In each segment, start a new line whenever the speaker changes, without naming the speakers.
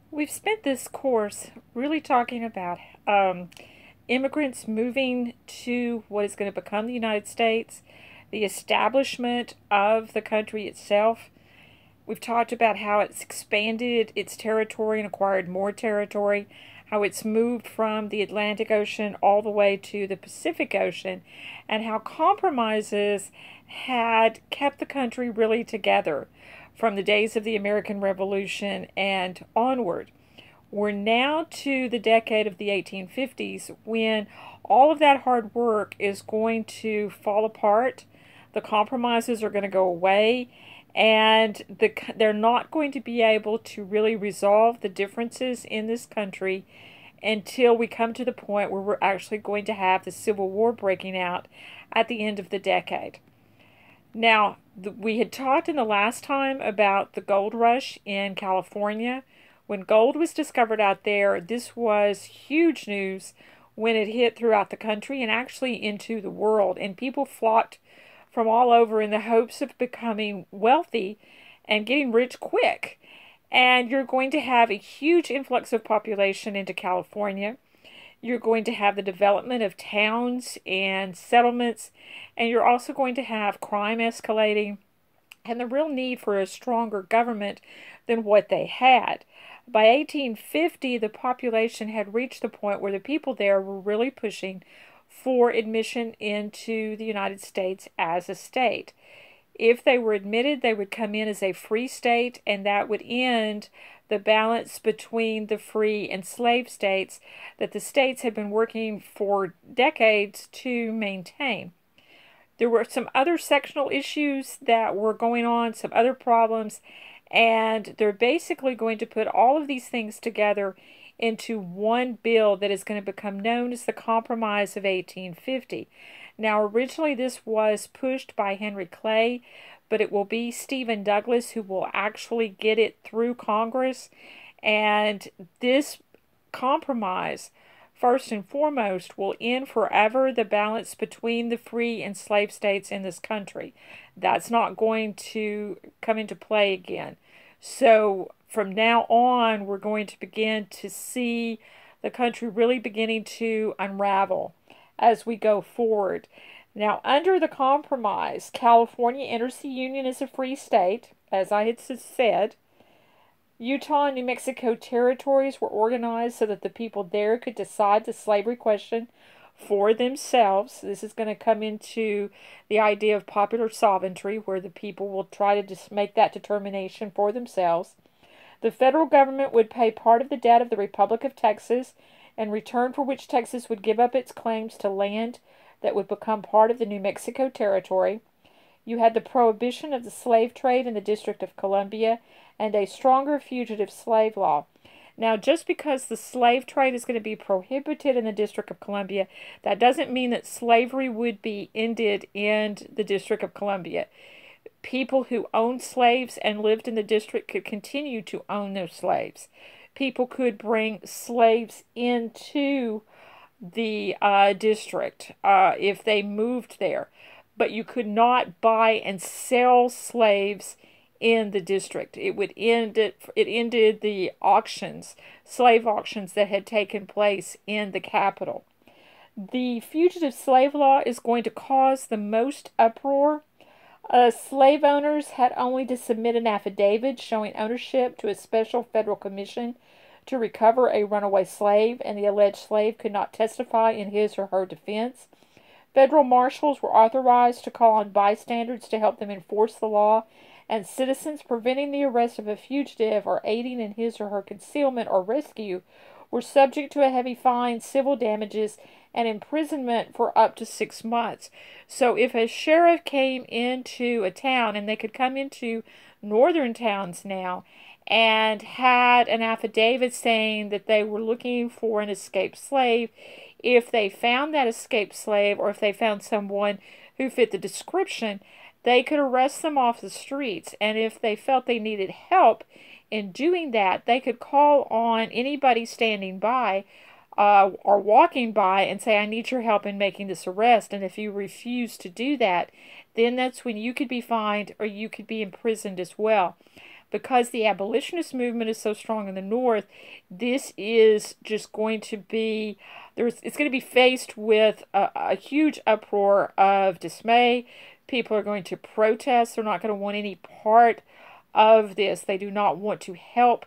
We've spent this course really talking about immigrants moving to what is going to become the United States, the establishment of the country itself. We've talked about how it's expanded its territory and acquired more territory, how it's moved from the Atlantic Ocean all the way to the Pacific Ocean, and how compromises had kept the country really together from the days of the American Revolution and onward. We're now to the decade of the 1850s when all of that hard work is going to fall apart. The compromises are going to go away, and they're not going to be able to really resolve the differences in this country until we come to the point where we're actually going to have the Civil War breaking out at the end of the decade. Now, we had talked in the last time about the gold rush in California. When gold was discovered out there, this was huge news when it hit throughout the country and actually into the world. And people flocked from all over in the hopes of becoming wealthy and getting rich quick. And you're going to have a huge influx of population into California. You're going to have the development of towns and settlements, and you're also going to have crime escalating and the real need for a stronger government than what they had. By 1850, the population had reached the point where the people there were really pushing for admission into the United States as a state. If they were admitted, they would come in as a free state, and that would end the balance between the free and slave states that the states had been working for decades to maintain. There were some other sectional issues that were going on, some other problems, and they're basically going to put all of these things together into one bill that is going to become known as the Compromise of 1850. Now, originally this was pushed by Henry Clay, but it will be Stephen Douglas who will actually get it through Congress. And this compromise, first and foremost, will end forever the balance between the free and slave states in this country. That's not going to come into play again. So from now on, we're going to begin to see the country really beginning to unravel as we go forward. Now, under the compromise, California enters the Union as a free state, as I had said. Utah and New Mexico territories were organized so that the people there could decide the slavery question for themselves. This is going to come into the idea of popular sovereignty, where the people will try to just make that determination for themselves. The federal government would pay part of the debt of the Republic of Texas, in return for which Texas would give up its claims to land that would become part of the New Mexico territory. You had the prohibition of the slave trade in the District of Columbia and a stronger fugitive slave law. Now, just because the slave trade is going to be prohibited in the District of Columbia, that doesn't mean that slavery would be ended in the District of Columbia. People who owned slaves and lived in the district could continue to own their slaves. People could bring slaves into the district if they moved there, but you could not buy and sell slaves in the district. It ended the auctions, slave auctions that had taken place in the capital. The fugitive slave law is going to cause the most uproar. Slave owners had only to submit an affidavit showing ownership to a special federal commission to recover a runaway slave, and the alleged slave could not testify in his or her defense. Federal marshals were authorized to call on bystanders to help them enforce the law, and citizens preventing the arrest of a fugitive or aiding in his or her concealment or rescue were subject to a heavy fine, civil damages, and imprisonment for up to 6 months. So if a sheriff came into a town, and they could come into northern towns now, and had an affidavit saying that they were looking for an escaped slave, if they found that escaped slave, or if they found someone who fit the description, they could arrest them off the streets. And if they felt they needed help in doing that, they could call on anybody standing by or walking by and say, I need your help in making this arrest. And if you refuse to do that, then that's when you could be fined or you could be imprisoned as well. because the abolitionist movement is so strong in the North, this is just going to be, it's going to be faced with a huge uproar of dismay. People are going to protest. They're not going to want any part of this. They do not want to help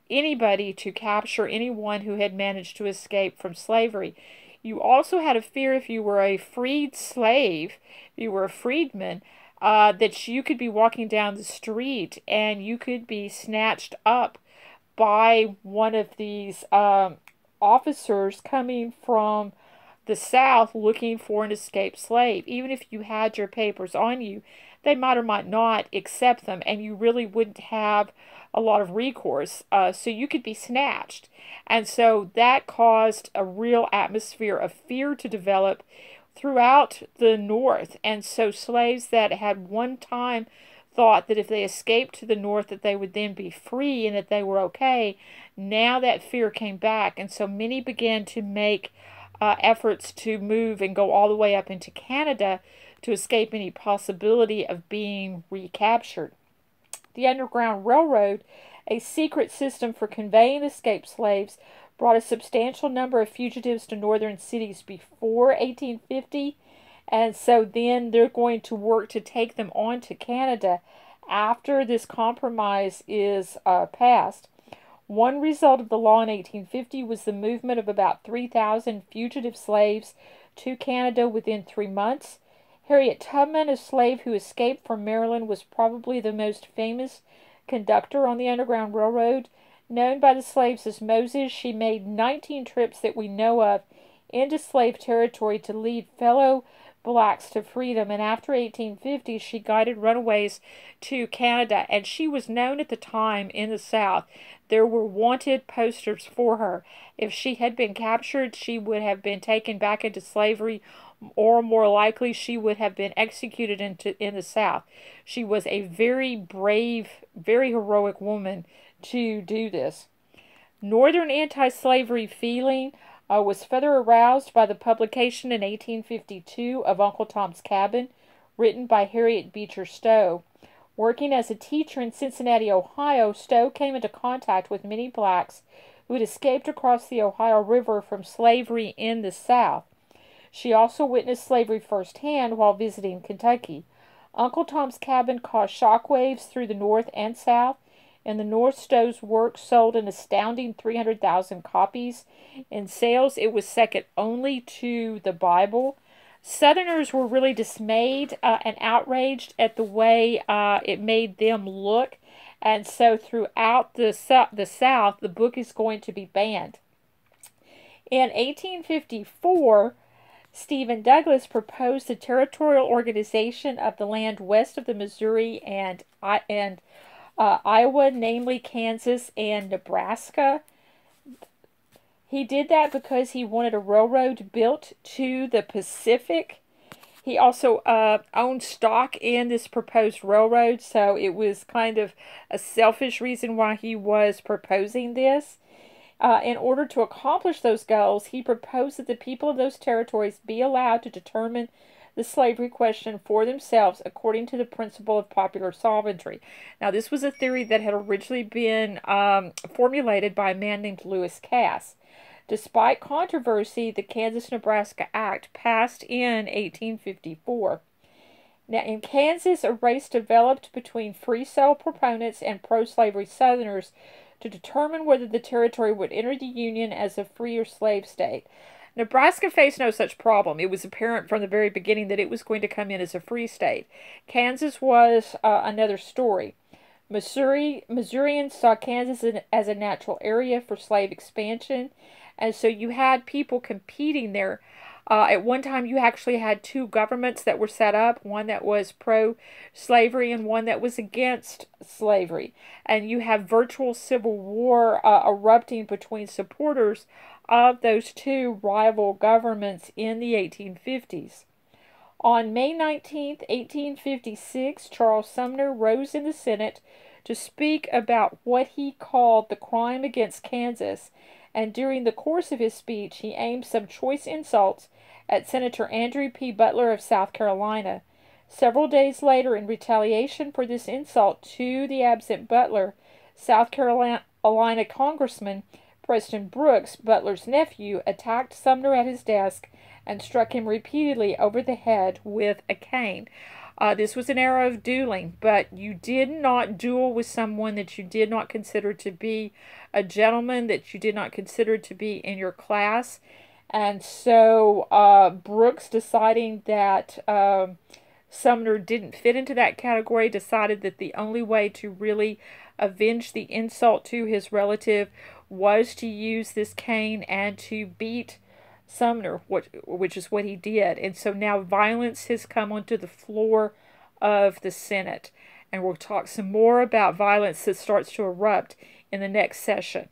anybody to capture anyone who had managed to escape from slavery. You also had a fear, if you were a freed slave, if you were a freedman, that you could be walking down the street and you could be snatched up by one of these officers coming from the South looking for an escaped slave. Even if you had your papers on you, they might or might not accept them, and you really wouldn't have a lot of recourse. So you could be snatched. And so that caused a real atmosphere of fear to develop throughout the North. And so slaves that had one time thought that if they escaped to the North that they would then be free and that they were okay, now that fear came back. And so many began to make efforts to move and go all the way up into Canada to escape any possibility of being recaptured. The Underground Railroad, a secret system for conveying escaped slaves, brought a substantial number of fugitives to northern cities before 1850, and so then they're going to work to take them on to Canada after this compromise is passed. One result of the law in 1850 was the movement of about 3,000 fugitive slaves to Canada within 3 months. Harriet Tubman, a slave who escaped from Maryland, was probably the most famous conductor on the Underground Railroad. Known by the slaves as Moses, she made 19 trips that we know of into slave territory to lead fellow blacks to freedom, and after 1850 she guided runaways to Canada, and she was known at the time in the South. There were wanted posters for her. If she had been captured, she would have been taken back into slavery, or more likely she would have been executed in the South. She was a very brave, very heroic woman to do this. Northern anti-slavery feeling was further aroused by the publication in 1852 of Uncle Tom's Cabin, written by Harriet Beecher Stowe. Working as a teacher in Cincinnati, Ohio, Stowe came into contact with many blacks who had escaped across the Ohio River from slavery in the South. She also witnessed slavery firsthand while visiting Kentucky. Uncle Tom's Cabin caused shockwaves through the North and South. In the North, Stowe's work sold an astounding 300,000 copies. In sales, it was second only to the Bible. Southerners were really dismayed and outraged at the way it made them look. And so throughout the South, the book is going to be banned. In 1854, Stephen Douglas proposed the territorial organization of the land west of the Missouri and Iowa, namely Kansas and Nebraska. He did that because he wanted a railroad built to the Pacific. He also owned stock in this proposed railroad, so it was kind of a selfish reason why he was proposing this. In order to accomplish those goals, he proposed that the people of those territories be allowed to determine the slavery question for themselves according to the principle of popular sovereignty. Now, this was a theory that had originally been formulated by a man named Lewis Cass. Despite controversy, the Kansas-Nebraska Act passed in 1854. Now, in Kansas, a race developed between free sale proponents and pro-slavery Southerners to determine whether the territory would enter the Union as a free or slave state. Nebraska faced no such problem. It was apparent from the very beginning that it was going to come in as a free state. Kansas was another story. Missourians saw Kansas as a natural area for slave expansion, and so you had people competing there. At one time, you actually had two governments that were set up, one that was pro-slavery and one that was against slavery. And you have virtual civil war erupting between supporters of those two rival governments in the 1850s. On May 19, 1856, Charles Sumner rose in the Senate to speak about what he called the crime against Kansas, and during the course of his speech, he aimed some choice insults at Senator Andrew P. Butler of South Carolina. Several days later, in retaliation for this insult to the absent Butler, South Carolina Congressman Preston Brooks, Butler's nephew, attacked Sumner at his desk and struck him repeatedly over the head with a cane. This was an era of dueling, but you did not duel with someone that you did not consider to be a gentleman, that you did not consider to be in your class. And so Brooks, deciding that Sumner didn't fit into that category, decided that the only way to really avenge the insult to his relative was to use this cane and to beat Sumner, which is what he did. And so now violence has come onto the floor of the Senate. And we'll talk some more about violence that starts to erupt in the next session.